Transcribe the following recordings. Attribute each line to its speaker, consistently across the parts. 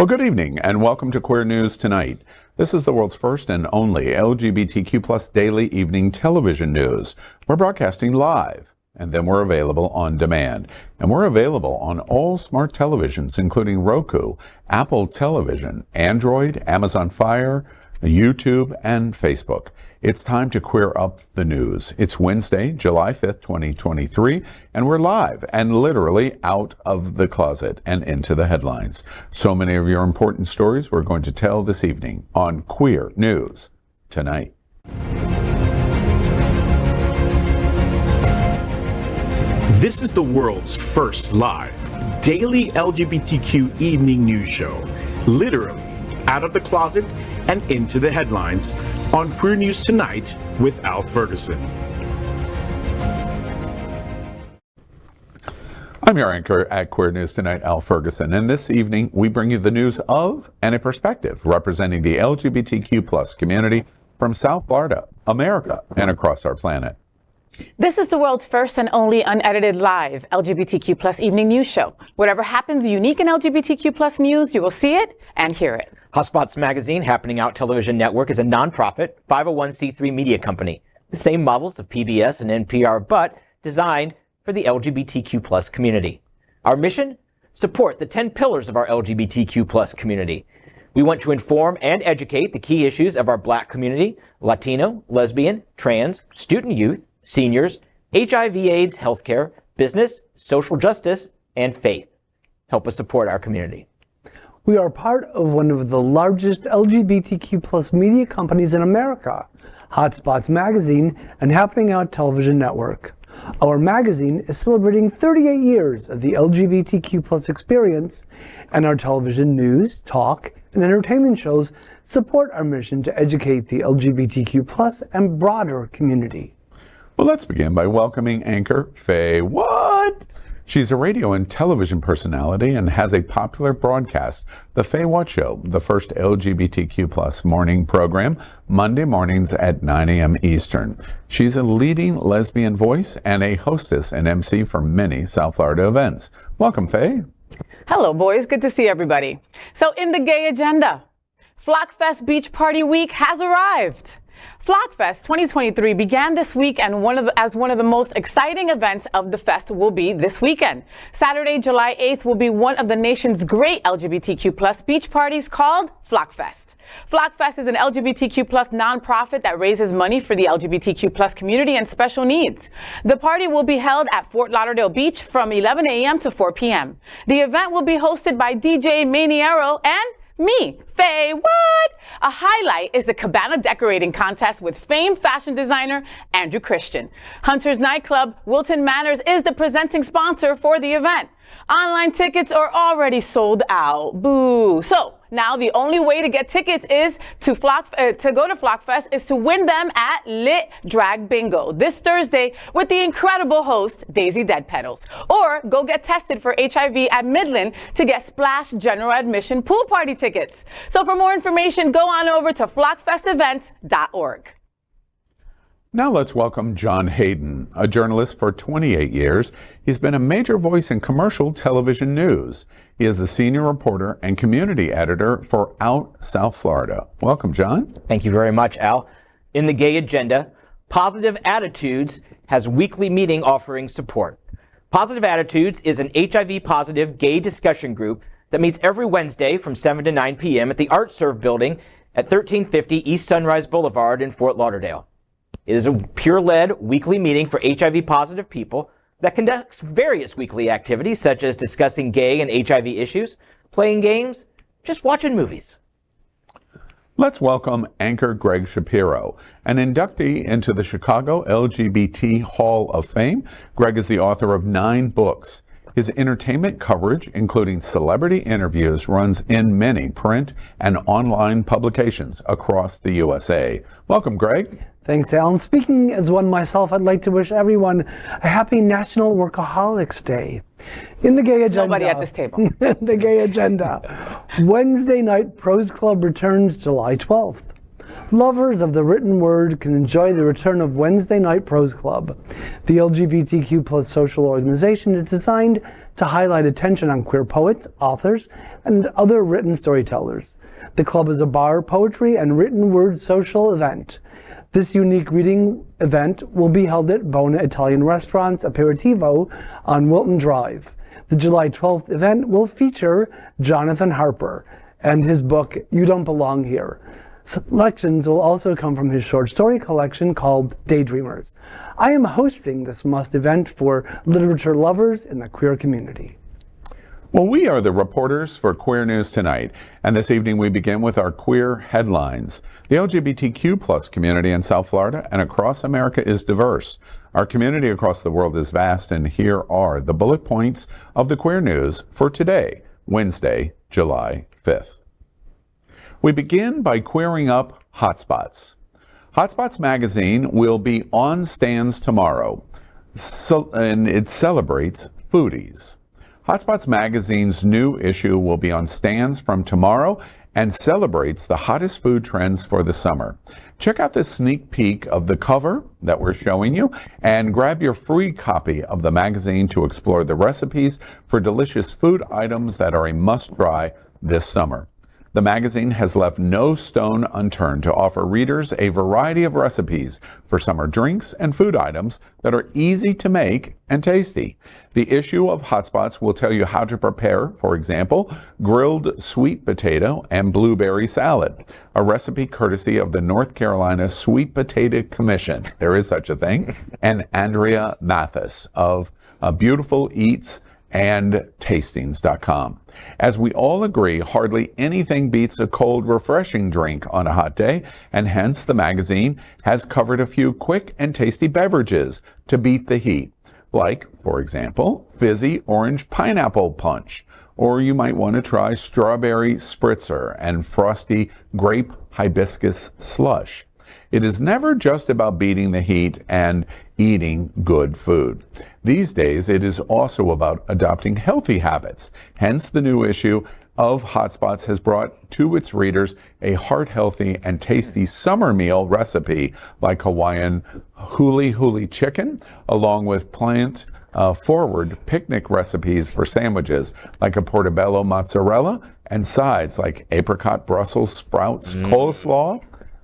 Speaker 1: Well, good evening and welcome to Queer News Tonight. This is the world's first and only LGBTQ+ daily evening television news. We're broadcasting live and then we're available on demand. And we're available on all smart televisions, including Roku, Apple Television, Android, Amazon Fire, YouTube, and Facebook. It's time to queer up the news. It's Wednesday, July 5th, 2023, and we're live and literally out of the closet and into the headlines. So many of your important stories we're going to tell this evening on Queer News Tonight.
Speaker 2: This is the world's first live daily LGBTQ evening news show, literally out of the closet and into the headlines on Queer News Tonight with Al Ferguson.
Speaker 1: I'm your anchor at Queer News Tonight, Al Ferguson, and this evening we bring you the news of and a perspective representing the LGBTQ+ community from South Florida, America, and across our planet.
Speaker 3: This is the world's first and only unedited live LGBTQ+ evening news show. Whatever happens unique in LGBTQ+ news, you will see it and hear it.
Speaker 4: HOTspots Magazine, Happening Out Television Network, is a nonprofit 501c3 media company. The same models of PBS and NPR, but designed for the LGBTQ+ community. Our mission? Support the 10 pillars of our LGBTQ+ community. We want to inform and educate the key issues of our Black community, Latino, lesbian, trans, student youth, seniors, HIV/AIDS healthcare, business, social justice, and faith. Help us support our community.
Speaker 5: We are part of one of the largest LGBTQ+ media companies in America, HOTspots Magazine and Happening Out Television Network. Our magazine is celebrating 38 years of the LGBTQ+ experience, and our television news, talk, and entertainment shows support our mission to educate the LGBTQ+ and broader community.
Speaker 1: Well, let's begin by welcoming anchor Fay What. She's a radio and television personality and has a popular broadcast, the Fay What Show, the first LGBTQ+ morning program, Monday mornings at 9 a.m. Eastern. She's a leading lesbian voice and a hostess and MC for many South Florida events. Welcome, Fay.
Speaker 3: Hello, boys. Good to see everybody. So in the gay agenda, FlockFest Beach Party Week has arrived. FlockFest 2023 began this week, and one of the most exciting events of the fest will be this weekend. Saturday, July 8th will be one of the nation's great LGBTQ+ beach parties called FlockFest. FlockFest is an LGBTQ+ nonprofit that raises money for the LGBTQ+ community and special needs. The party will be held at Fort Lauderdale Beach from 11 a.m. to 4 p.m. The event will be hosted by DJ Maniero and me, Fay What? A highlight is the cabana decorating contest with famed fashion designer Andrew Christian. Hunter's Nightclub, Wilton Manors, is the presenting sponsor for the event. Online tickets are already sold out. Boo. So now the only way to get tickets is to go to FlockFest is to win them at Lit Drag Bingo this Thursday with the incredible host Daisy Dead Petals. Or go get tested for HIV at Midland to get Splash General Admission pool party tickets. So for more information, go on over to flockfestevents.org.
Speaker 1: Now let's welcome John Hayden, a journalist for 28 years. He's been a major voice in commercial television news. He is the senior reporter and community editor for Out South Florida. Welcome, John.
Speaker 4: Thank you very much, Al. In the gay agenda, POZitive Attitudes has weekly meeting offering support. POZitive Attitudes is an HIV-positive gay discussion group that meets every Wednesday from 7 to 9 p.m. at the Art Serve building at 1350 East Sunrise Boulevard in Fort Lauderdale. It is a peer-led weekly meeting for HIV-positive people that conducts various weekly activities such as discussing gay and HIV issues, playing games, just watching movies.
Speaker 1: Let's welcome anchor Gregg Shapiro, an inductee into the Chicago LGBT Hall of Fame. Gregg is the author of 9 books. His entertainment coverage, including celebrity interviews, runs in many print and online publications across the USA. Welcome, Gregg.
Speaker 5: Thanks, Alan. Speaking as one myself, I'd like to wish everyone a happy National Workaholics Day. In the gay agenda,
Speaker 3: nobody at this table.
Speaker 5: The gay agenda, Wednesday night Prose Club returns July 12th. Lovers of the written word can enjoy the return of Wednesday Night Prose Club. The LGBTQ plus social organization is designed to highlight attention on queer poets, authors, and other written storytellers. The club is a bar, poetry, and written word social event. This unique reading event will be held at Bona Italian Restaurant's Aperitivo on Wilton Drive. The July 12th event will feature Jonathan Harper and his book, You Don't Belong Here. Selections will also come from his short story collection called Daydreamers. I am hosting this must event for literature lovers in the queer community.
Speaker 1: Well, we are the reporters for Queer News Tonight, and this evening we begin with our queer headlines. The LGBTQ plus community in South Florida and across America is diverse. Our community across the world is vast, and here are the bullet points of the queer news for today, Wednesday, July 5th. We begin by queering up HOTspots. HOTspots magazine will be on stands tomorrow, and it celebrates Foodies. HOTspots magazine's new issue will be on stands from tomorrow and celebrates the hottest food trends for the summer. Check out this sneak peek of the cover that we're showing you and grab your free copy of the magazine to explore the recipes for delicious food items that are a must-try this summer. The magazine has left no stone unturned to offer readers a variety of recipes for summer drinks and food items that are easy to make and tasty. The issue of HOTspots will tell you how to prepare, for example, grilled sweet potato and blueberry salad, a recipe courtesy of the North Carolina Sweet Potato Commission, there is such a thing, and Andrea Mathis of Beautiful Eats and Tastings.com. As we all agree, hardly anything beats a cold, refreshing drink on a hot day, and hence the magazine has covered a few quick and tasty beverages to beat the heat, like, for example, fizzy orange pineapple punch, or you might want to try strawberry spritzer and frosty grape hibiscus slush. It is never just about beating the heat and eating good food. These days, it is also about adopting healthy habits. Hence, the new issue of HOTspots has brought to its readers a heart-healthy and tasty summer meal recipe like Hawaiian huli huli chicken, along with plant-forward picnic recipes for sandwiches like a portobello mozzarella and sides like apricot Brussels sprouts coleslaw.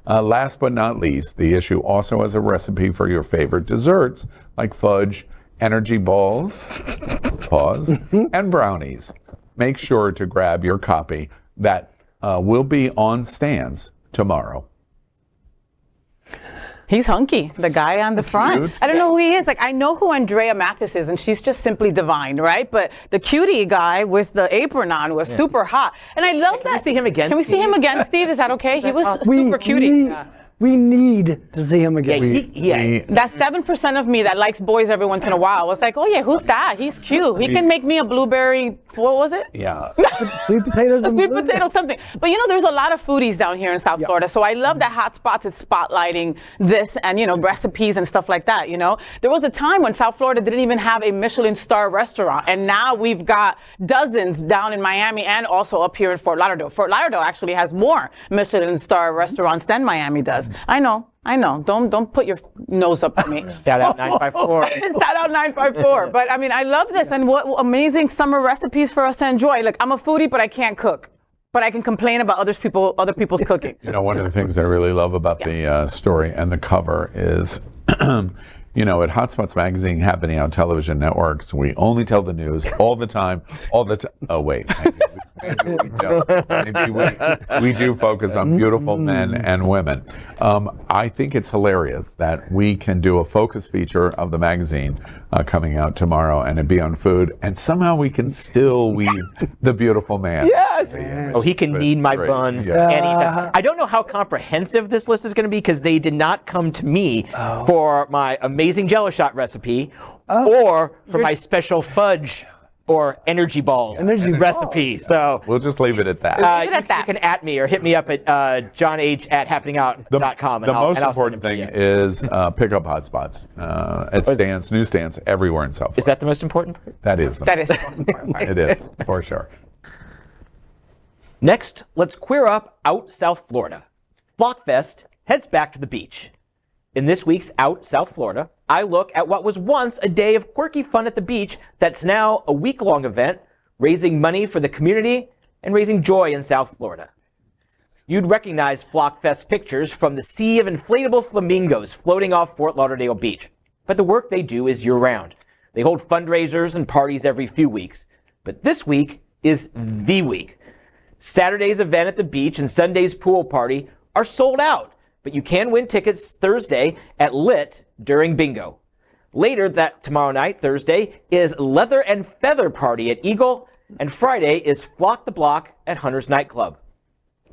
Speaker 1: Last but not least, the issue also has a recipe for your favorite desserts like fudge, energy balls, and brownies. Make sure to grab your copy that will be on stands tomorrow.
Speaker 3: He's hunky, the guy on the front.
Speaker 1: Cute.
Speaker 3: I don't know who he is. Like, I know who Andrea Mathis is, and she's just simply divine, right? But the cutie guy with the apron on was super hot. And I love that.
Speaker 4: Can we see him again?
Speaker 3: Can we see him again, Steve? Is that okay? He was super cutie.
Speaker 5: We need to see him again.
Speaker 3: That's 7% of me that likes boys every once in a while. It's like, oh yeah, who's that? He's cute. He can make me a blueberry, what was it?
Speaker 1: Yeah.
Speaker 5: Sweet potatoes and
Speaker 3: sweet potato something. But you know, there's a lot of foodies down here in South Florida. So I love that HOTspots is spotlighting this and, you know, recipes and stuff like that, you know. There was a time when South Florida didn't even have a Michelin star restaurant. And now we've got dozens down in Miami and also up here in Fort Lauderdale. Fort Lauderdale actually has more Michelin star restaurants than Miami does. I know. Don't put your nose up to me.
Speaker 4: Shout out 954.
Speaker 3: Shout out 954. But I mean, I love this, and what amazing summer recipes for us to enjoy. Look, I'm a foodie, but I can't cook. But I can complain about other people's cooking.
Speaker 1: You know, one of the things I really love about the story and the cover is, you know, at HOTspots magazine, happening on television networks, we only tell the news all the time, Oh, wait. Maybe we don't. Maybe we do focus on beautiful men and women. I think it's hilarious that we can do a focus feature of the magazine coming out tomorrow and it be on food, and somehow we can still weave the beautiful man.
Speaker 3: Yes.
Speaker 4: Oh, he can knead my buns anytime. I don't know how comprehensive this list is going to be because they did not come to me for my amazing Jello shot recipe or for my special fudge or energy balls recipe. So
Speaker 1: we'll just leave it at that.
Speaker 4: You can at me or hit me up at johnh@happeningout.com.
Speaker 1: The most important thing is pick up HOTspots at stands, newsstands everywhere in South Florida.
Speaker 4: Is that the most important?
Speaker 1: That is. It is, for sure.
Speaker 4: Next, let's queer up out South Florida. FlockFest heads back to the beach. In this week's Out South Florida, I look at what was once a day of quirky fun at the beach that's now a week-long event, raising money for the community and raising joy in South Florida. You'd recognize FlockFest pictures from the sea of inflatable flamingos floating off Fort Lauderdale Beach. But the work they do is year-round. They hold fundraisers and parties every few weeks. But this week is the week. Saturday's event at the beach and Sunday's pool party are sold out, but you can win tickets Thursday at Lit during bingo. Later that tomorrow night, Thursday, is Leather and Feather Party at Eagle, and Friday is Flock the Block at Hunter's Nightclub.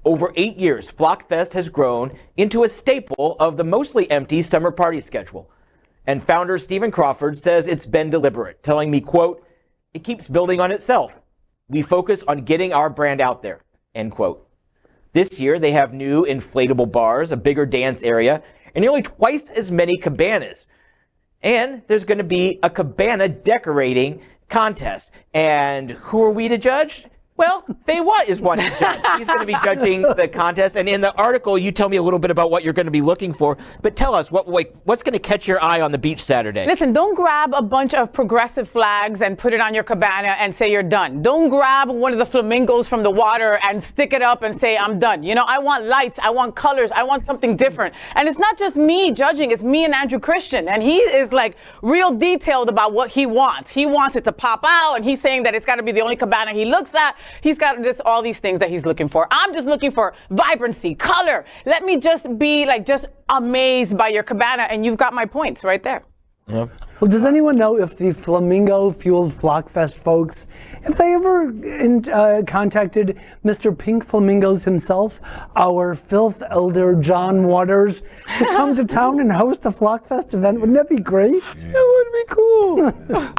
Speaker 4: Over 8 years, FlockFest has grown into a staple of the mostly empty summer party schedule. And founder Stephen Crawford says it's been deliberate, telling me, quote, "It keeps building on itself. We focus on getting our brand out there," end quote. This year, they have new inflatable bars, a bigger dance area, and nearly twice as many cabanas. And there's going to be a cabana decorating contest. And who are we to judge? Well, FayWhat is one to judge. He's going to be judging the contest. And in the article, you tell me a little bit about what you're going to be looking for. But tell us, what's going to catch your eye on the beach Saturday?
Speaker 3: Listen, don't grab a bunch of progressive flags and put it on your cabana and say you're done. Don't grab one of the flamingos from the water and stick it up and say, I'm done. You know, I want lights. I want colors. I want something different. And it's not just me judging. It's me and Andrew Christian. And he is like real detailed about what he wants. He wants it to pop out. And he's saying that it's got to be the only cabana he looks at. He's got all these things that he's looking for. I'm just looking for vibrancy, color. Let me just be like just amazed by your cabana, and you've got my points right there.
Speaker 4: Yeah.
Speaker 5: Well, does anyone know if the flamingo-fueled FlockFest folks, if they ever contacted Mr. Pink Flamingos himself, our filth elder John Waters, to come to town and host a FlockFest event? Wouldn't that be great?
Speaker 3: Yeah. That would be cool.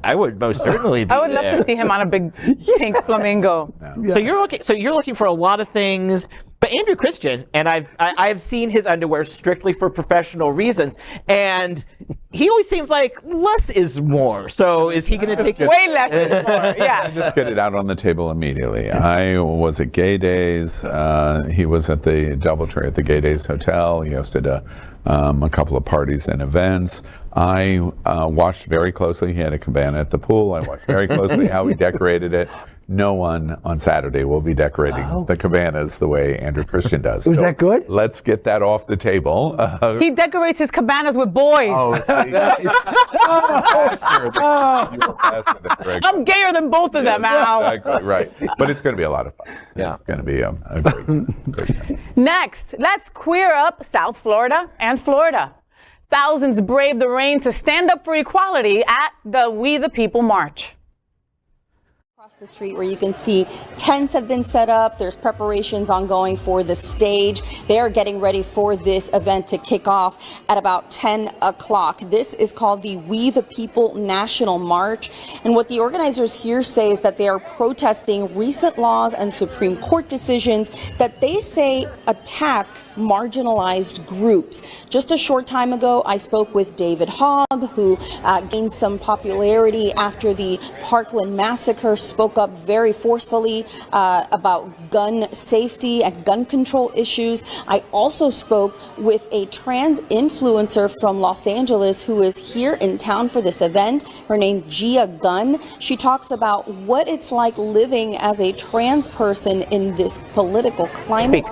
Speaker 4: I would most certainly be
Speaker 3: I would love to see him on a big pink flamingo.
Speaker 5: Yeah.
Speaker 4: So you're looking for a lot of things. But Andrew Christian, and I've seen his underwear strictly for professional reasons, and he always seems like less is more. So is he going to take
Speaker 3: way less is more? Yeah.
Speaker 1: Just get it out on the table immediately. I was at Gay Days. He was at the DoubleTree at the Gay Days Hotel. He hosted a couple of parties and events. I watched very closely. He had a cabana at the pool. I watched very closely how he decorated it. No one on Saturday will be decorating the cabanas the way Andrew Christian does.
Speaker 5: Was that good?
Speaker 1: Let's get that off the table.
Speaker 3: He decorates his cabanas with boys.
Speaker 1: Oh, see, you're faster than Greg.
Speaker 3: I'm gayer than both of them, Al.
Speaker 1: Exactly, right. But it's going to be a lot of fun.
Speaker 4: Yeah.
Speaker 1: It's going to be a great time.
Speaker 3: Next, let's queer up South Florida and Florida. Thousands braved the rain to stand up for equality at the We the People March.
Speaker 6: Across the street where you can see tents have been set up. There's preparations ongoing for the stage. They are getting ready for this event to kick off at about 10 o'clock. This is called the We the People National March. And what the organizers here say is that they are protesting recent laws and Supreme Court decisions that they say attack marginalized groups. Just a short time ago, I spoke with David Hogg, who gained some popularity after the Parkland massacre, spoke up very forcefully about gun safety and gun control issues. I also spoke with a trans influencer from Los Angeles who is here in town for this event. Her name Gia Gunn. She talks about what it's like living as a trans person in this political climate.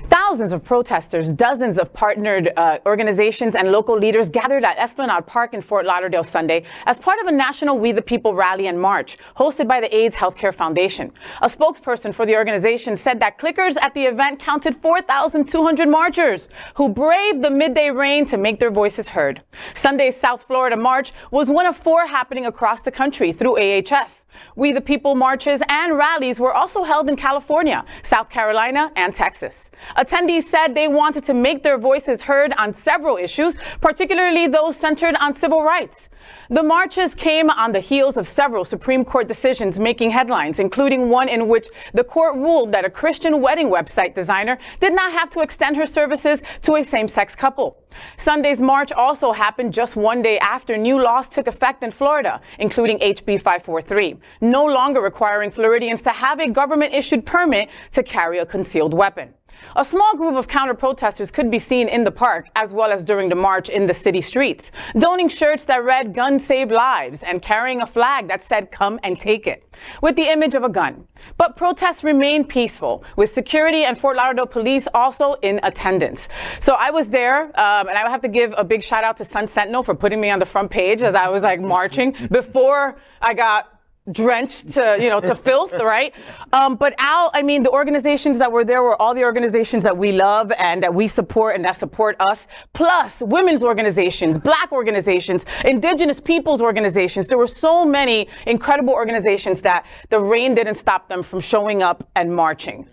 Speaker 3: Thousands of protesters, dozens of partnered organizations and local leaders gathered at Esplanade Park in Fort Lauderdale Sunday as part of a national We the People rally and march hosted by the AIDS Healthcare Foundation. A spokesperson for the organization said that clickers at the event counted 4,200 marchers who braved the midday rain to make their voices heard. Sunday's South Florida March was one of 4 happening across the country through AHF. We the People marches and rallies were also held in California, South Carolina, and Texas. Attendees said they wanted to make their voices heard on several issues, particularly those centered on civil rights. The marches came on the heels of several Supreme Court decisions making headlines, including one in which the court ruled that a Christian wedding website designer did not have to extend her services to a same-sex couple. Sunday's march also happened just one day after new laws took effect in Florida, including HB 543, no longer requiring Floridians to have a government-issued permit to carry a concealed weapon. A small group of counter-protesters could be seen in the park as well as during the march in the city streets, donning shirts that read "Guns Save Lives" and carrying a flag that said "Come and Take It," with the image of a gun. But protests remained peaceful, with security and Fort Lauderdale police also in attendance. So I was there, and I have to give a big shout out to Sun Sentinel for putting me on the front page as I was like marching before I got drenched to filth, right? But Al, I mean, the organizations that were there were all the organizations that we love and that we support and that support us, plus women's organizations, black organizations, indigenous peoples organizations. There were so many incredible organizations that the rain didn't stop them from showing up and marching.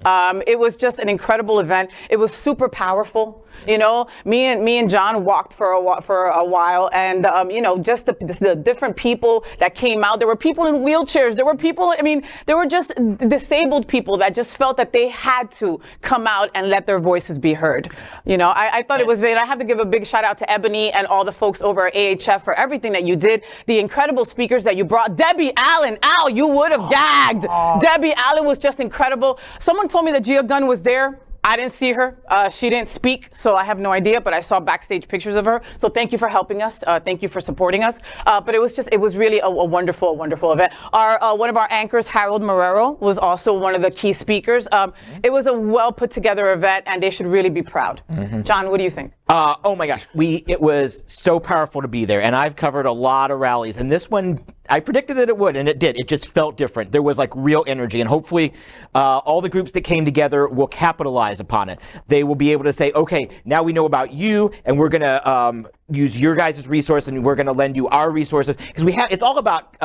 Speaker 3: It was just an incredible event. It was super powerful. You know, me and John walked for a while, and just the different people that came out. There were people in wheelchairs. There were people. I mean, there were just disabled people that just felt that they had to come out and let their voices be heard. You know, I thought it was great. I have to give a big shout out to Ebony and all the folks over at AHF for everything that you did. The incredible speakers that you brought. Debbie Allen, Al, you would have gagged. Debbie Allen was just incredible. Someone told me that Gia Gunn was there. I didn't see her. She didn't speak, so I have no idea, but I saw backstage pictures of her. So thank you for helping us. Thank you for supporting us. But it was really a wonderful, wonderful event. One of our anchors, Harold Marrero, was also one of the key speakers. It was a well put together event, and they should really be proud. John, what do you think?
Speaker 4: Oh my gosh, it was so powerful to be there, and I've covered a lot of rallies, and this one, I predicted that it would, and it did. It just felt different. There was like real energy, and hopefully all the groups that came together will capitalize upon it. They will be able to say, okay, now we know about you, and we're going to use your guys' resource, and we're going to lend you our resources, because it's all about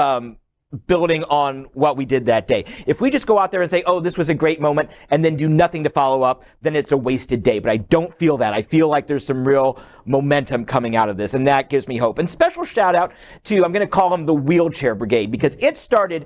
Speaker 4: building on what we did that day. If we just go out there and say, oh, this was a great moment, and then do nothing to follow up, then it's a wasted day. But I don't feel that. I feel like there's some real momentum coming out of this, and that gives me hope. And special shout out to, I'm going to call them the Wheelchair Brigade, because it started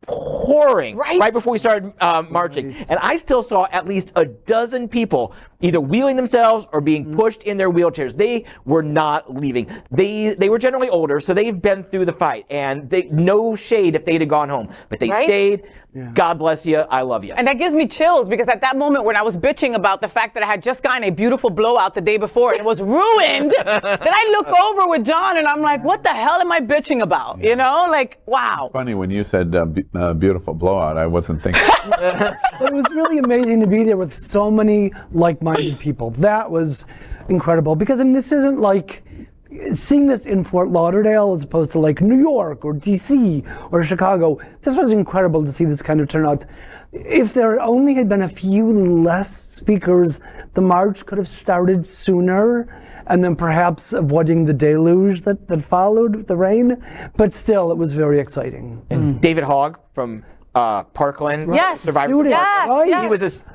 Speaker 4: pouring right before we started marching. And I still saw at least a dozen people either wheeling themselves or being pushed in their wheelchairs. They were not leaving. They were generally older, so they've been through the fight. And no shade if they'd have gone home. But they stayed. Yeah. God bless you. I love you.
Speaker 3: And that gives me chills, because at that moment when I was bitching about the fact that I had just gotten a beautiful blowout the day before and it was ruined, then I look over with John and I'm like, what the hell am I bitching about? You know, like, wow.
Speaker 1: Funny, when you said beautiful blowout, I wasn't thinking.
Speaker 5: It was really amazing to be there with so many like-minded people. That was incredible, because I mean, this isn't like seeing this in Fort Lauderdale as opposed to like New York or DC or Chicago. This was incredible to see this kind of turnout. If there only had been a few less speakers, the march could have started sooner, and then perhaps avoiding the deluge that followed the rain. But still, it was very exciting.
Speaker 4: And David Hogg from Parkland,
Speaker 3: yes,
Speaker 4: Survivor.
Speaker 3: Yes.
Speaker 4: He was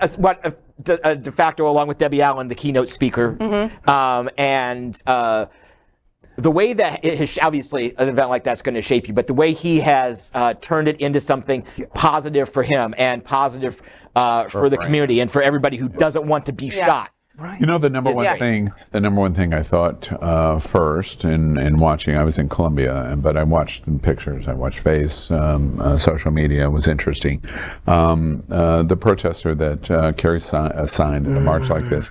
Speaker 4: a de facto, along with Debbie Allen, the keynote speaker. The way that obviously an event like that's going to shape you, but the way he has turned it into something positive for him and positive for the community and for everybody who doesn't want to be shot.
Speaker 1: Right. You know, the number one thing I thought first in watching, I was in Columbia, but I watched the pictures. I watched Fay's social media. It was interesting. The protester that carries a sign in a march like this,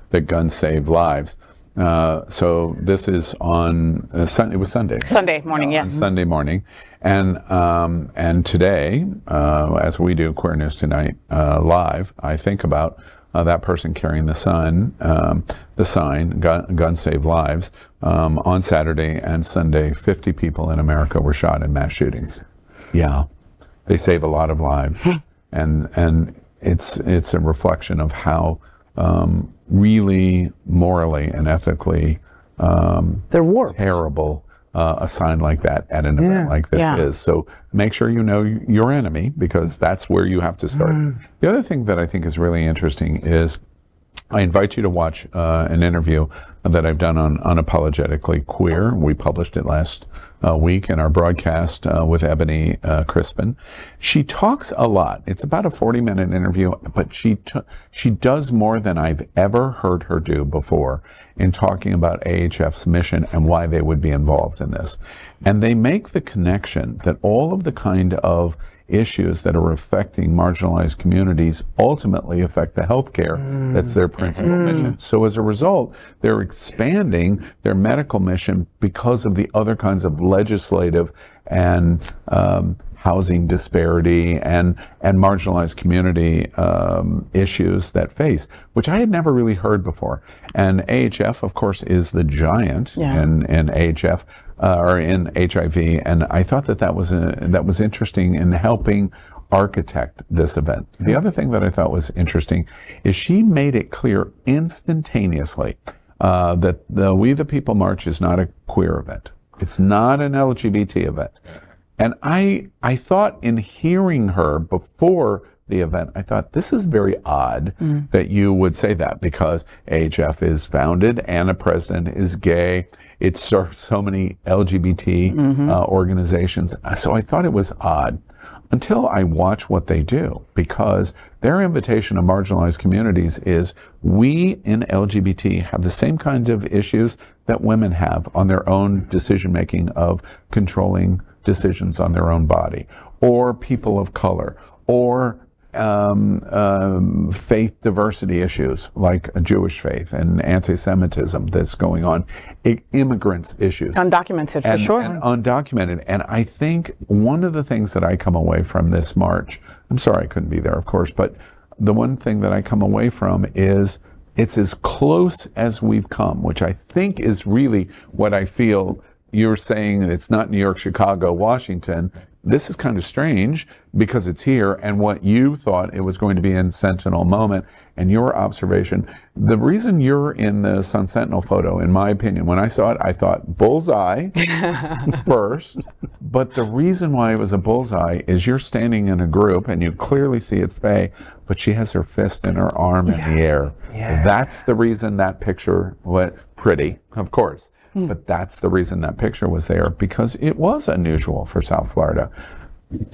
Speaker 1: that guns save lives. So this is on Sunday. It was Sunday.
Speaker 3: Sunday morning, yes.
Speaker 1: Sunday morning, and today, as we do Queer News Tonight live, I think about that person carrying the sign, "Gun Save Lives." On Saturday and Sunday, 50 people in America were shot in mass shootings. Yeah, they save a lot of lives, and it's a reflection of how really morally and ethically terrible a sign like that at an event like this is. So make sure you know your enemy, because that's where you have to start. The other thing that I think is really interesting is I invite you to watch an interview that I've done on Unapologetically Queer. We published it last week in our broadcast with Ebony Crispin. She talks a lot. It's about a 40-minute interview, but she does more than I've ever heard her do before in talking about AHF's mission and why they would be involved in this. And they make the connection that all of the kind of issues that are affecting marginalized communities ultimately affect the healthcare. That's their principal mission. So as a result, they're expanding their medical mission because of the other kinds of legislative and housing disparity and marginalized community issues that face, which I had never really heard before. And AHF, of course, is the giant in AHF or in HIV, and I thought that was interesting in helping architect this event. The other thing that I thought was interesting is she made it clear instantaneously that the We the People March is not a queer event. It's not an LGBT event. And I thought in hearing her before the event, I thought this is very odd that you would say that, because AHF is founded and a president is gay. It serves so many LGBT organizations. So I thought it was odd until I watch what they do, because their invitation to marginalized communities is, we in LGBT have the same kinds of issues that women have on their own decision-making of controlling decisions on their own body, or people of color, or faith diversity issues like a Jewish faith and anti-Semitism that's going on, immigrants issues.
Speaker 3: Undocumented, for sure.
Speaker 1: And undocumented. And I think one of the things that I come away from this march, I'm sorry I couldn't be there, of course, but the one thing that I come away from is it's as close as we've come, which I think is really what I feel. You're saying it's not New York, Chicago, Washington. This is kind of strange because it's here, and what you thought it was going to be in Sentinel moment, and your observation, the reason you're in the Sun Sentinel photo, in my opinion, when I saw it, I thought bullseye first, but the reason why it was a bullseye is you're standing in a group and you clearly see it's Fay, but she has her fist and her arm in the air. That's the reason that picture was pretty, of course. But that's the reason that picture was there, because it was unusual for South Florida.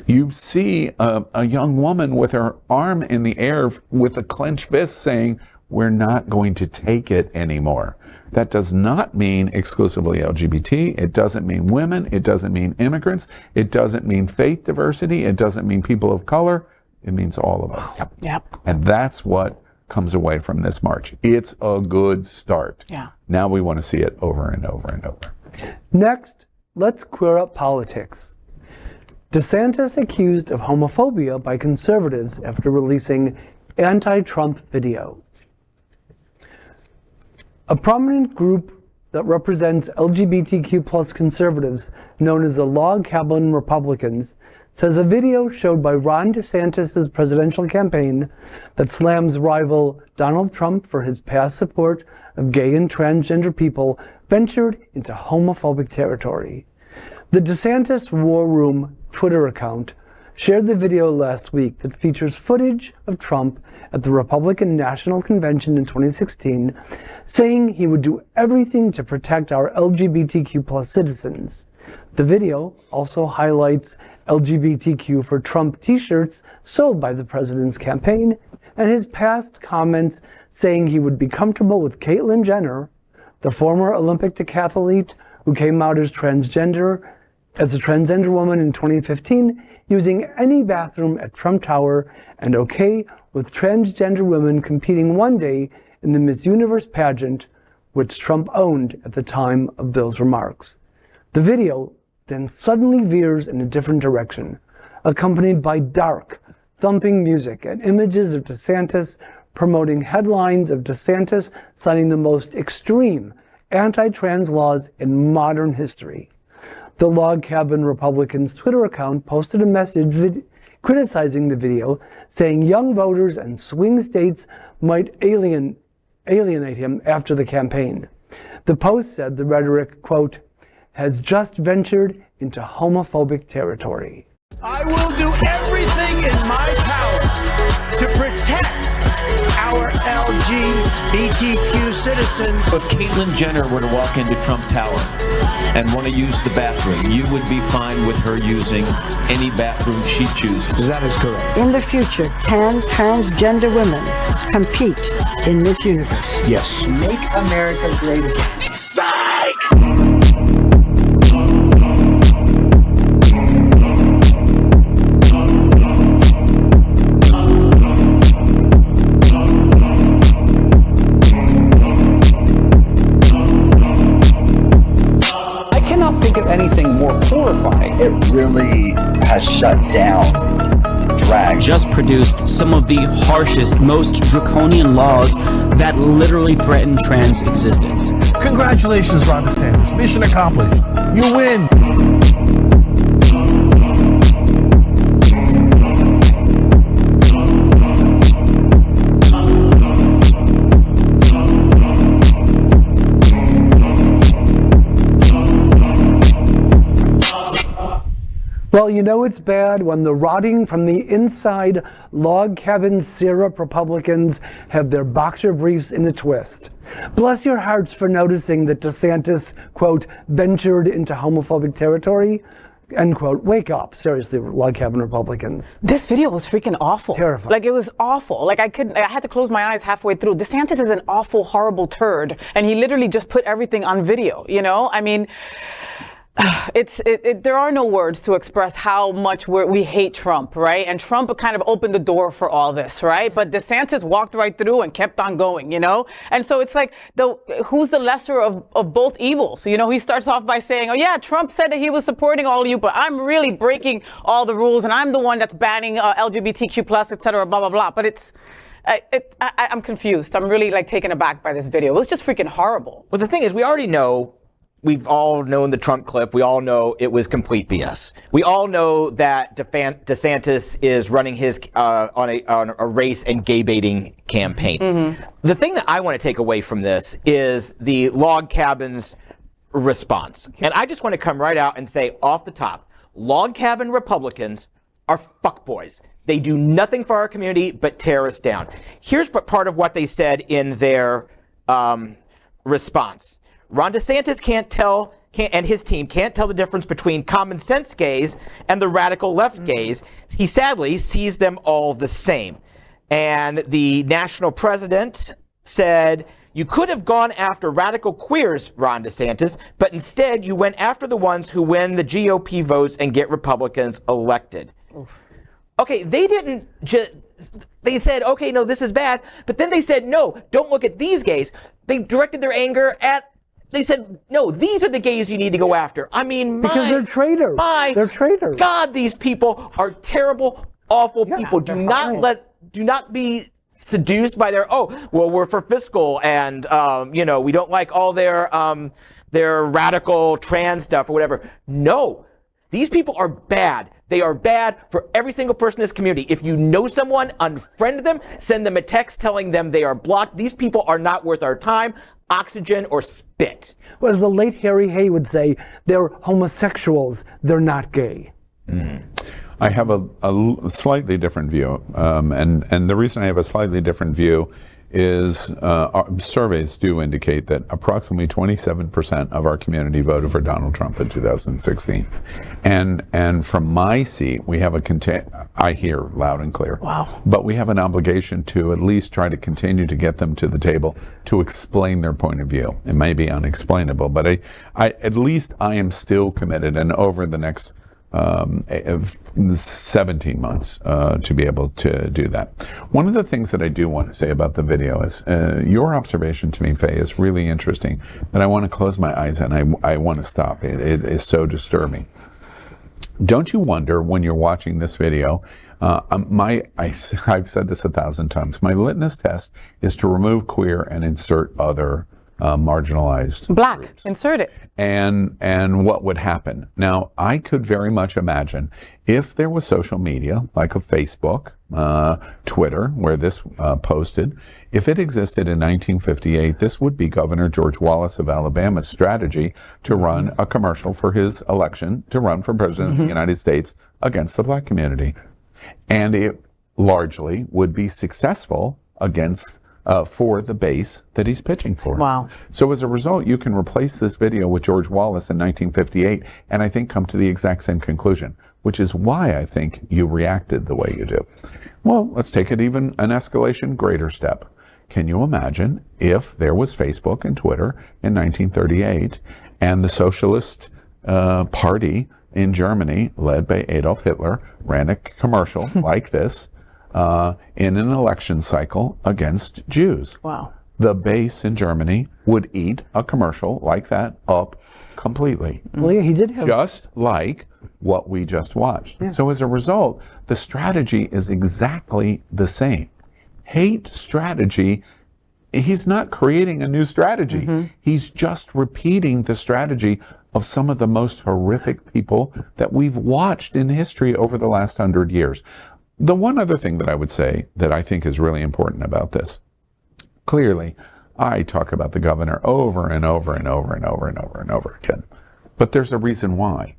Speaker 1: You see a young woman with her arm in the air with a clenched fist saying, we're not going to take it anymore. That does not mean exclusively LGBT. It doesn't mean women. It doesn't mean immigrants. It doesn't mean faith diversity. It doesn't mean people of color. It means all of us. And that's what comes away from this march. It's a good start. Now we want to see it over and over and over.
Speaker 5: Next, let's queer up politics. DeSantis accused of homophobia by conservatives after releasing anti-Trump video. A prominent group that represents LGBTQ plus conservatives, known as the Log Cabin Republicans, says a video showed by Ron DeSantis' presidential campaign that slams rival Donald Trump for his past support of gay and transgender people ventured into homophobic territory. The DeSantis War Room Twitter account shared the video last week that features footage of Trump at the Republican National Convention in 2016, saying he would do everything to protect our LGBTQ plus citizens. The video also highlights LGBTQ for Trump t-shirts sold by the president's campaign, and his past comments saying he would be comfortable with Caitlyn Jenner, the former Olympic decathlete who came out as a transgender woman in 2015, using any bathroom at Trump Tower, and okay with transgender women competing one day in the Miss Universe pageant, which Trump owned at the time of those remarks. The video then suddenly veers in a different direction, accompanied by dark, thumping music and images of DeSantis promoting headlines of DeSantis signing the most extreme anti-trans laws in modern history. The Log Cabin Republicans' Twitter account posted a message criticizing the video, saying young voters and swing states might alienate him after the campaign. The post said the rhetoric, quote, has just ventured into homophobic territory.
Speaker 7: I will do everything in my power to protect our LGBTQ citizens.
Speaker 8: If Caitlyn Jenner were to walk into Trump Tower and want to use the bathroom, you would be fine with her using any bathroom she chooses.
Speaker 7: That is correct.
Speaker 9: In the future, can transgender women compete in Miss Universe?
Speaker 7: Yes.
Speaker 9: Make America great again.
Speaker 7: Psych!
Speaker 10: cannot think of anything more horrifying.
Speaker 11: It really has shut down drag.
Speaker 12: Just produced some of the harshest, most draconian laws that literally threaten trans existence.
Speaker 13: Congratulations, Ron DeSantis. Mission accomplished. You win.
Speaker 5: Well, you know it's bad when the rotting from the inside log cabin syrup Republicans have their boxer briefs in a twist. Bless your hearts for noticing that DeSantis, quote, ventured into homophobic territory, end quote. Wake up, seriously, log cabin Republicans.
Speaker 3: This video was freaking awful.
Speaker 5: Terrifying.
Speaker 3: Like, it was awful. Like, I had to close my eyes halfway through. DeSantis is an awful, horrible turd, and he literally just put everything on video, you know? I mean, there are no words to express how much we hate Trump, right? And Trump kind of opened the door for all this, right? But DeSantis walked right through and kept on going, you know? And so it's like, who's the lesser of both evils? You know, he starts off by saying, oh yeah, Trump said that he was supporting all of you, but I'm really breaking all the rules, and I'm the one that's banning LGBTQ plus, et cetera, blah, blah, blah. But I'm confused. I'm really like taken aback by this video. It was just freaking horrible.
Speaker 4: Well, the thing is, we already know. We've all known the Trump clip. We all know it was complete BS. We all know that DeSantis is running his on a race and gay baiting campaign. Mm-hmm. The thing that I want to take away from this is the log cabin's response. And I just want to come right out and say off the top, log cabin Republicans are fuckboys. They do nothing for our community but tear us down. Here's part of what they said in their response. Ron DeSantis and his team can't tell the difference between common sense gays and the radical left gays. He sadly sees them all the same. And the national president said, you could have gone after radical queers, Ron DeSantis, but instead you went after the ones who win the GOP votes and get Republicans elected. Oof. Okay, they didn't just, they said, okay, no, this is bad. But then they said, no, don't look at these gays. They directed their anger at They said, no, these are the gays you need to go after. I mean,
Speaker 5: because they're traitors. They're traitors.
Speaker 4: God, these people are terrible, awful people. Do not be seduced by their, oh, well, we're for fiscal and, we don't like all their radical trans stuff or whatever. No, these people are bad. They are bad for every single person in this community. If you know someone, unfriend them, send them a text telling them they are blocked. These people are not worth our time, oxygen, or spit.
Speaker 5: Well, as the late Harry Hay would say, they're homosexuals, they're not gay.
Speaker 1: Mm. I have a slightly different view, and the reason I have a slightly different view is our surveys do indicate that approximately 27% of our community voted for Donald Trump in 2016. And from my seat, we have I hear loud and clear.
Speaker 3: Wow.
Speaker 1: But we have an obligation to at least try to continue to get them to the table to explain their point of view. It may be unexplainable, but at least I am still committed, and over the next 17 months to be able to do that. One of the things that I do want to say about the video is your observation to me, Faye, is really interesting, and I want to close my eyes and I want to stop. It is so disturbing. Don't you wonder when you're watching this video, I've said this 1,000 times, my litmus test is to remove queer and insert other marginalized
Speaker 3: black
Speaker 1: groups.
Speaker 3: Insert it.
Speaker 1: And what would happen? Now, I could very much imagine if there was social media like a Facebook, Twitter, where this posted, if it existed in 1958, this would be Governor George Wallace of Alabama's strategy to run a commercial for his election to run for president of the United States against the black community. And it largely would be successful against for the base that he's pitching for.
Speaker 3: Wow.
Speaker 1: So as a result, you can replace this video with George Wallace in 1958 and I think come to the exact same conclusion, which is why I think you reacted the way you do. Well, let's take it even an escalation greater step. Can you imagine if there was Facebook and Twitter in 1938 and the Socialist Party in Germany, led by Adolf Hitler, ran a commercial like this in an election cycle against Jews.
Speaker 3: Wow.
Speaker 1: The base in Germany would eat a commercial like that up Completely.
Speaker 5: Well, yeah, he did have...
Speaker 1: Just like what we just watched. Yeah. So as a result, the strategy is exactly the same. Hate strategy, he's not creating a new strategy. He's just repeating the strategy of some of the most horrific people that we've watched in history over the last 100 years. The one other thing that I would say that I think is really important about this, clearly, I talk about the governor over and over and over and over and over and over again. But there's a reason why.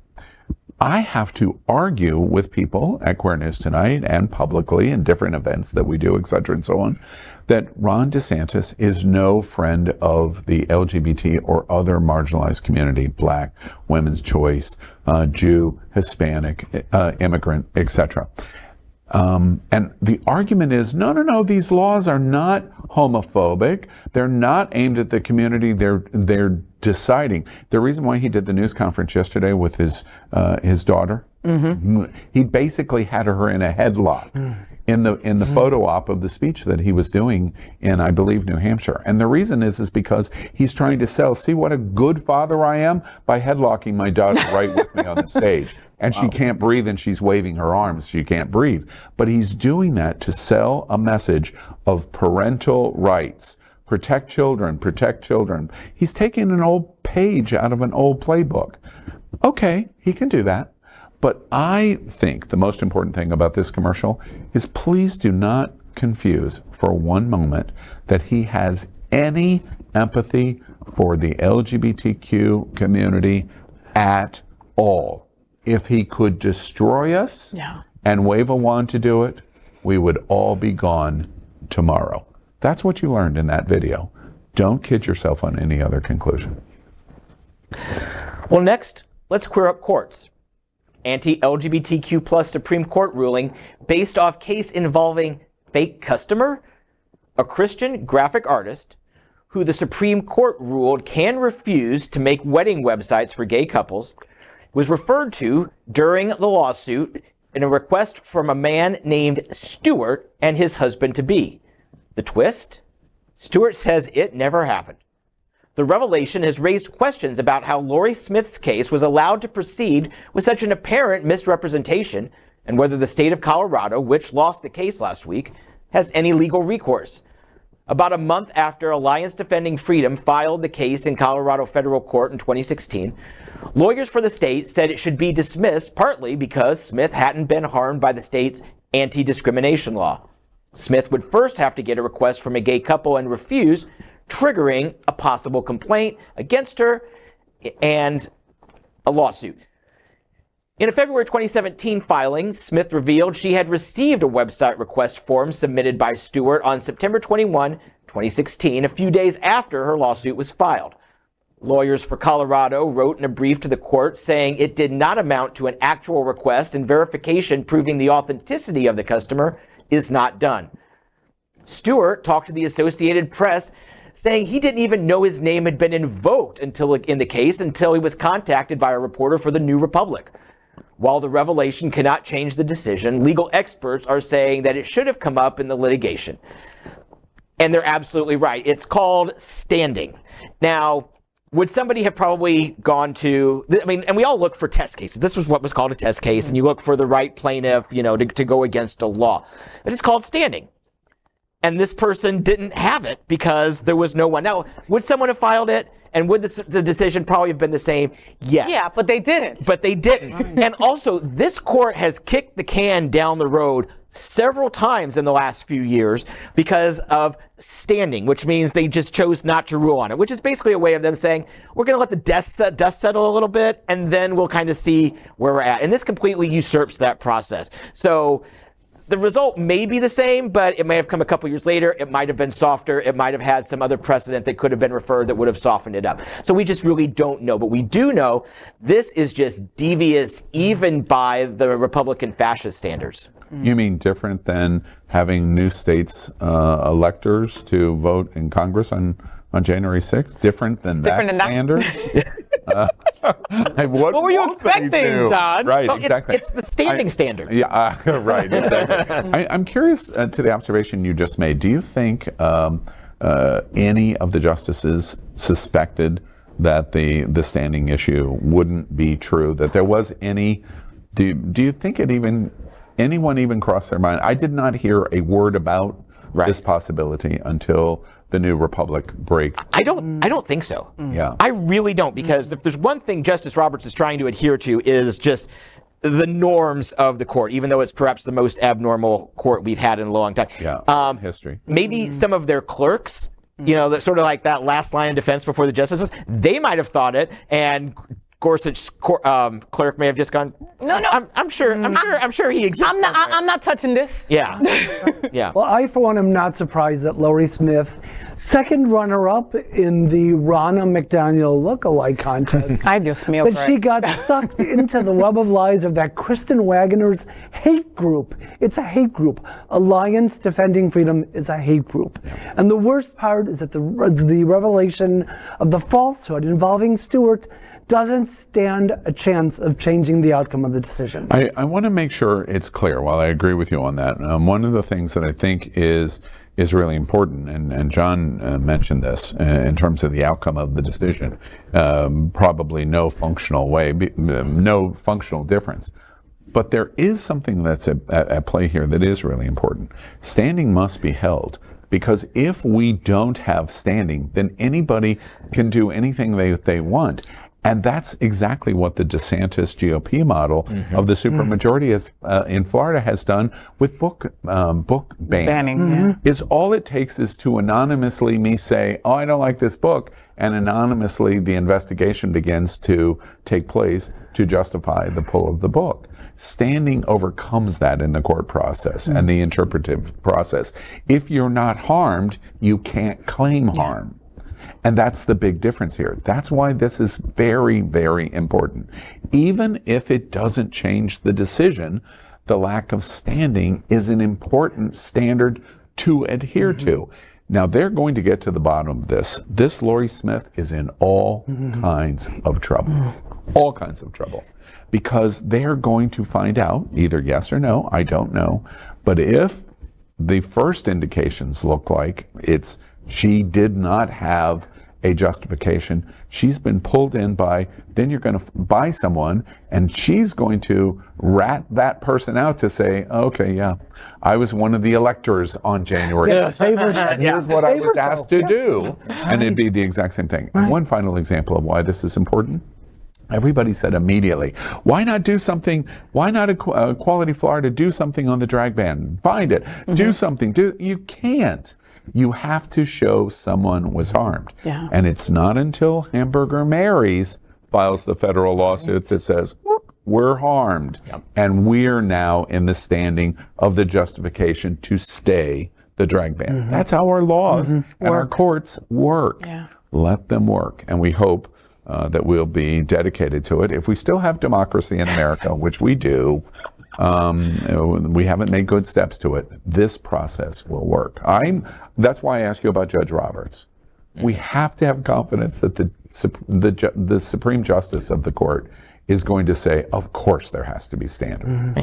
Speaker 1: I have to argue with people at Queer News Tonight and publicly in different events that we do, et cetera, and so on, that Ron DeSantis is no friend of the LGBT or other marginalized community, Black, women's choice, Jew, Hispanic, immigrant, et cetera. And the argument is, no, these laws are not homophobic. They're not aimed at the community. They're deciding. The reason why he did the news conference yesterday with his daughter, he basically had her in a headlock in the photo op of the speech that he was doing in, I believe, New Hampshire. And the reason is because he's trying to sell, see what a good father I am by headlocking my daughter right with me on the stage. And she can't breathe and she's waving her arms. She can't breathe. But he's doing that to sell a message of parental rights. Protect children, protect children. He's taking an old page out of an old playbook. Okay, he can do that. But I think the most important thing about this commercial is please do not confuse for one moment that he has any empathy for the LGBTQ community at all. If he could destroy us and wave a wand to do it, we would all be gone tomorrow. That's what you learned in that video. Don't kid yourself on any other conclusion.
Speaker 4: Well, next, let's queer up courts. Anti-LGBTQ plus Supreme Court ruling based off case involving fake customer, a Christian graphic artist who the Supreme Court ruled can refuse to make wedding websites for gay couples, was referred to during the lawsuit in a request from a man named Stewart and his husband-to-be. The twist? Stewart says it never happened. The revelation has raised questions about how Lori Smith's case was allowed to proceed with such an apparent misrepresentation and whether the state of Colorado, which lost the case last week, has any legal recourse. About a month after Alliance Defending Freedom filed the case in Colorado federal court in 2016, lawyers for the state said it should be dismissed partly because Smith hadn't been harmed by the state's anti-discrimination law. Smith would first have to get a request from a gay couple and refuse, triggering a possible complaint against her and a lawsuit. In a February 2017 filing, Smith revealed she had received a website request form submitted by Stewart on September 21, 2016, a few days after her lawsuit was filed. Lawyers for Colorado wrote in a brief to the court saying it did not amount to an actual request and verification proving the authenticity of the customer is not done. Stewart talked to the Associated Press saying he didn't even know his name had been invoked in the case until he was contacted by a reporter for the New Republic. While the revelation cannot change the decision, legal experts are saying that it should have come up in the litigation. And they're absolutely right. It's called standing. Now, would somebody have probably gone to, and we all look for test cases. This was what was called a test case, and you look for the right plaintiff, to go against a law. But it's called standing. And this person didn't have it because there was no one. Now, would someone have filed it? And would the decision probably have been the same? Yes.
Speaker 3: Yeah, but they didn't.
Speaker 4: But they didn't. And also, this court has kicked the can down the road several times in the last few years because of standing, which means they just chose not to rule on it, which is basically a way of them saying, we're going to let the dust settle a little bit, and then we'll kind of see where we're at. And this completely usurps that process. So the result may be the same, but it may have come a couple years later. It might have been softer. It might have had some other precedent that could have been referred that would have softened it up. So we just really don't know. But we do know this is just devious even by the Republican fascist standards.
Speaker 1: You mean different than having new states electors to vote in Congress on January 6th? Different than that standard?
Speaker 3: What were you expecting, John?
Speaker 1: Right,
Speaker 4: well,
Speaker 1: exactly.
Speaker 4: It's the standing standard.
Speaker 1: Yeah, right, exactly. I'm curious to the observation you just made. Do you think any of the justices suspected that the standing issue wouldn't be true, that there was any, do you think anyone even crossed their mind? I did not hear a word about this possibility until the New Republic break.
Speaker 4: I don't think so.
Speaker 1: Yeah.
Speaker 4: I really don't, because if there's one thing Justice Roberts is trying to adhere to is just the norms of the court, even though it's perhaps the most abnormal court we've had in a long time.
Speaker 1: Yeah, history.
Speaker 4: Maybe some of their clerks, you know, that sort of like that last line of defense before the justices, they might have thought it, and Gorsuch's clerk may have just gone, no, I'm sure he exists.
Speaker 3: I'm not touching this.
Speaker 4: Yeah. Yeah.
Speaker 5: Well, I, for one, am not surprised that Lori Smith, second runner-up in the Ronna McDaniel look-alike contest,
Speaker 3: I just smell
Speaker 5: that she got sucked into the web of lies of that Kristen Wagner's hate group. It's a hate group. Alliance Defending Freedom is a hate group. And the worst part is that the revelation of the falsehood involving Stewart doesn't stand a chance of changing the outcome of the decision.
Speaker 1: I want to make sure it's clear, while I agree with you on that. One of the things that I think is really important, and John mentioned this in terms of the outcome of the decision, probably no functional difference. But there is something that's at play here that is really important. Standing must be held. Because if we don't have standing, then anybody can do anything they want. And that's exactly what the DeSantis GOP model of the supermajority in Florida has done with book banning. Is all it takes is to anonymously me say, oh, I don't like this book, and anonymously the investigation begins to take place to justify the pull of the book. Standing overcomes that in the court process and the interpretive process. If you're not harmed, you can't claim harm. And that's the big difference here. That's why this is very, very important. Even if it doesn't change the decision, the lack of standing is an important standard to adhere to. Now, they're going to get to the bottom of this. This Lori Smith is in all kinds of trouble. All kinds of trouble. Because they're going to find out, either yes or no, I don't know. But if the first indications look like she did not have a justification, she's been pulled in then you're going to buy someone, and she's going to rat that person out to say, okay, yeah, I was one of the electors on January. And here's what I was asked to do. And it'd be the exact same thing. And one final example of why this is important. Everybody said immediately, why not do something? Why not Equality Florida do something on the drag ban? Find it. Do something. You can't. You have to show someone was harmed. Yeah. And it's not until Hamburger Mary's files the federal lawsuit that says, we're harmed. Yep. And we're now in the standing of the justification to stay the drag ban. That's how our laws and our courts work. Yeah. Let them work. And we hope that we'll be dedicated to it. If we still have democracy in America, which we do, we haven't made good steps to it, this process will work. That's why I ask you about Judge Roberts. We have to have confidence that the Supreme Justice of the court is going to say, of course there has to be standing.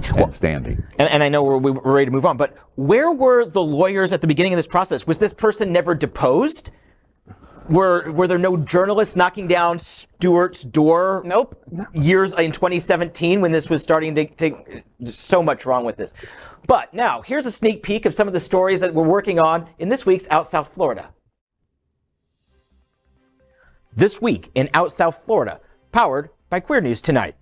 Speaker 4: And I know we're ready to move on, but where were the lawyers at the beginning of this process? Was this person never deposed? Were there no journalists knocking down Stewart's door?
Speaker 3: Nope.
Speaker 4: Years in 2017 when this was starting to take so much wrong with this. But now, here's a sneak peek of some of the stories that we're working on in this week's Out South Florida. This week in Out South Florida, powered by Queer News Tonight.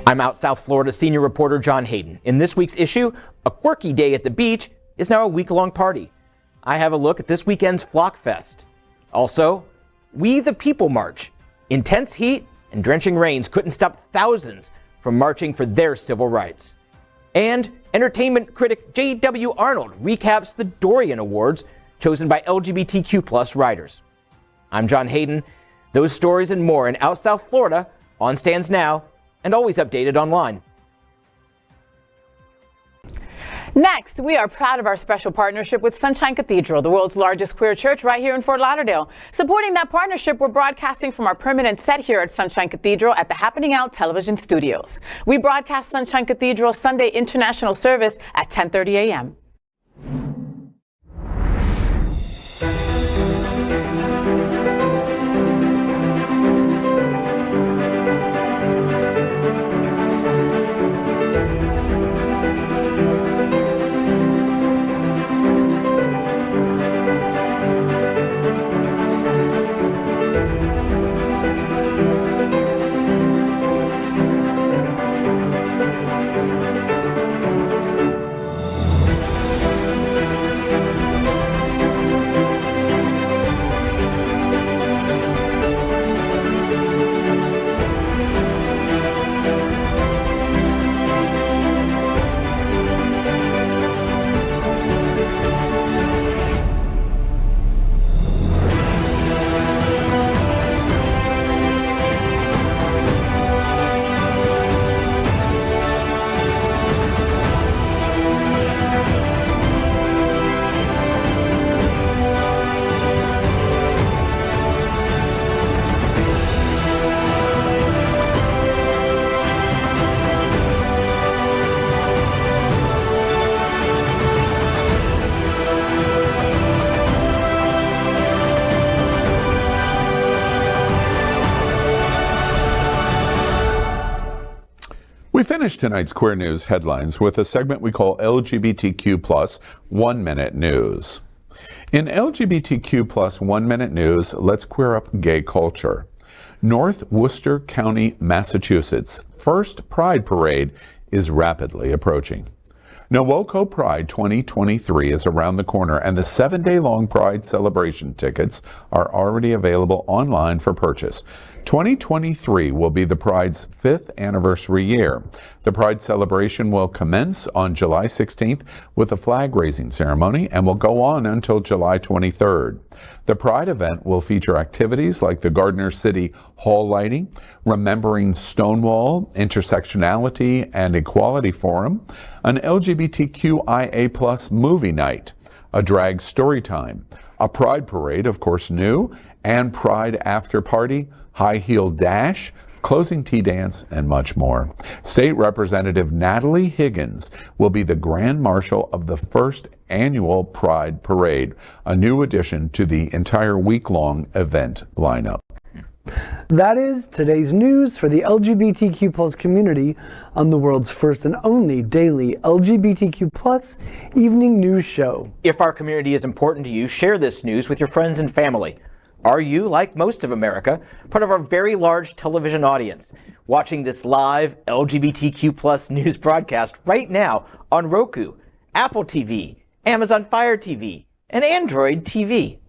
Speaker 4: I'm Out South Florida senior reporter John Hayden. In this week's issue, a quirky day at the beach is now a week-long party. I have a look at this weekend's FlockFest. Also, We the People March. Intense heat and drenching rains couldn't stop thousands from marching for their civil rights. And entertainment critic J.W. Arnold recaps the Dorian Awards chosen by LGBTQ+ writers. I'm John Hayden. Those stories and more in Out South Florida, on stands now, and always updated online.
Speaker 3: Next, we are proud of our special partnership with Sunshine Cathedral, the world's largest queer church right here in Fort Lauderdale. Supporting that partnership, we're broadcasting from our permanent set here at Sunshine Cathedral at the Happening Out television studios. We broadcast Sunshine Cathedral Sunday International Service at 10:30 a.m.
Speaker 1: We finish tonight's Queer News headlines with a segment we call LGBTQ plus 1 Minute News. In LGBTQ plus 1 Minute News, let's queer up gay culture. North Worcester County, Massachusetts' first Pride Parade is rapidly approaching. Nowoko Pride 2023 is around the corner, and the 7-day-long Pride celebration tickets are already available online for purchase. 2023 will be the Pride's 5th anniversary year. The Pride celebration will commence on July 16th with a flag-raising ceremony and will go on until July 23rd. The Pride event will feature activities like the Gardner City Hall lighting, Remembering Stonewall, Intersectionality and Equality Forum, an LGBTQIA+ movie night, a drag story time, a Pride parade, of course new, and Pride after party, high heel dash, closing tea dance, and much more. State Representative Natalie Higgins will be the Grand Marshal of the first annual Pride Parade, a new addition to the entire week-long event lineup.
Speaker 5: That is today's news for the LGBTQ plus community on the world's first and only daily LGBTQ plus evening news show.
Speaker 4: If our community is important to you, share this news with your friends and family. Are you, like most of America, part of our very large television audience, watching this live LGBTQ plus news broadcast right now on Roku, Apple TV, Amazon Fire TV, and Android TV?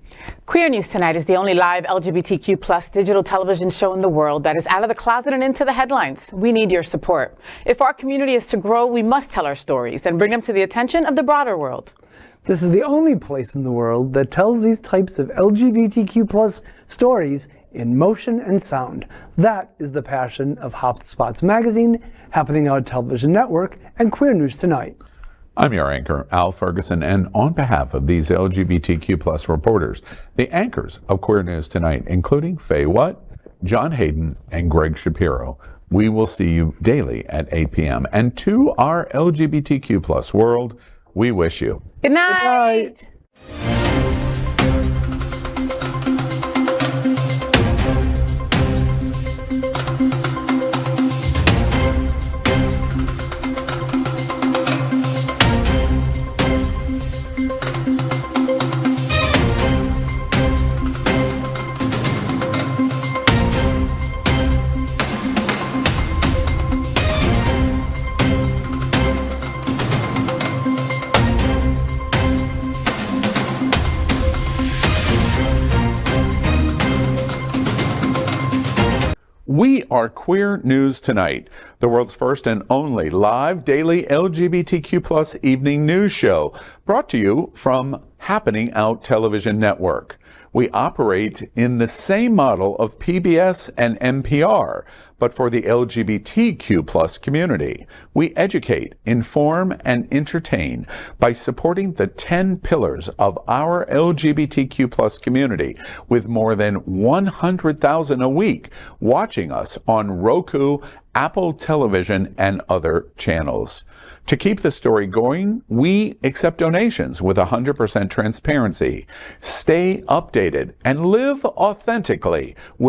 Speaker 3: Queer News Tonight is the only live LGBTQ plus digital television show in the world that is out of the closet and into the headlines. We need your support. If our community is to grow, we must tell our stories and bring them to the attention of the broader world.
Speaker 5: This is the only place in the world that tells these types of LGBTQ plus stories in motion and sound. That is the passion of HOTspots magazine, Happening Out Television Network, and Queer News Tonight.
Speaker 1: I'm your anchor, Al Ferguson, and on behalf of these LGBTQ plus reporters, the anchors of Queer News Tonight, including Fay What, John Hayden, and Gregg Shapiro, we will see you daily at 8 p.m. And to our LGBTQ plus world, we wish you
Speaker 3: good night.
Speaker 5: Good night.
Speaker 1: We are Queer News Tonight, the world's first and only live daily LGBTQ plus evening news show, brought to you from Happening Out Television Network. We operate in the same model of PBS and NPR, but for the LGBTQ plus community. We educate, inform, and entertain by supporting the 10 pillars of our LGBTQ plus community, with more than 100,000 a week watching us on Roku, Apple Television, and other channels. To keep the story going, we accept donations with 100% transparency. Stay updated and live authentically with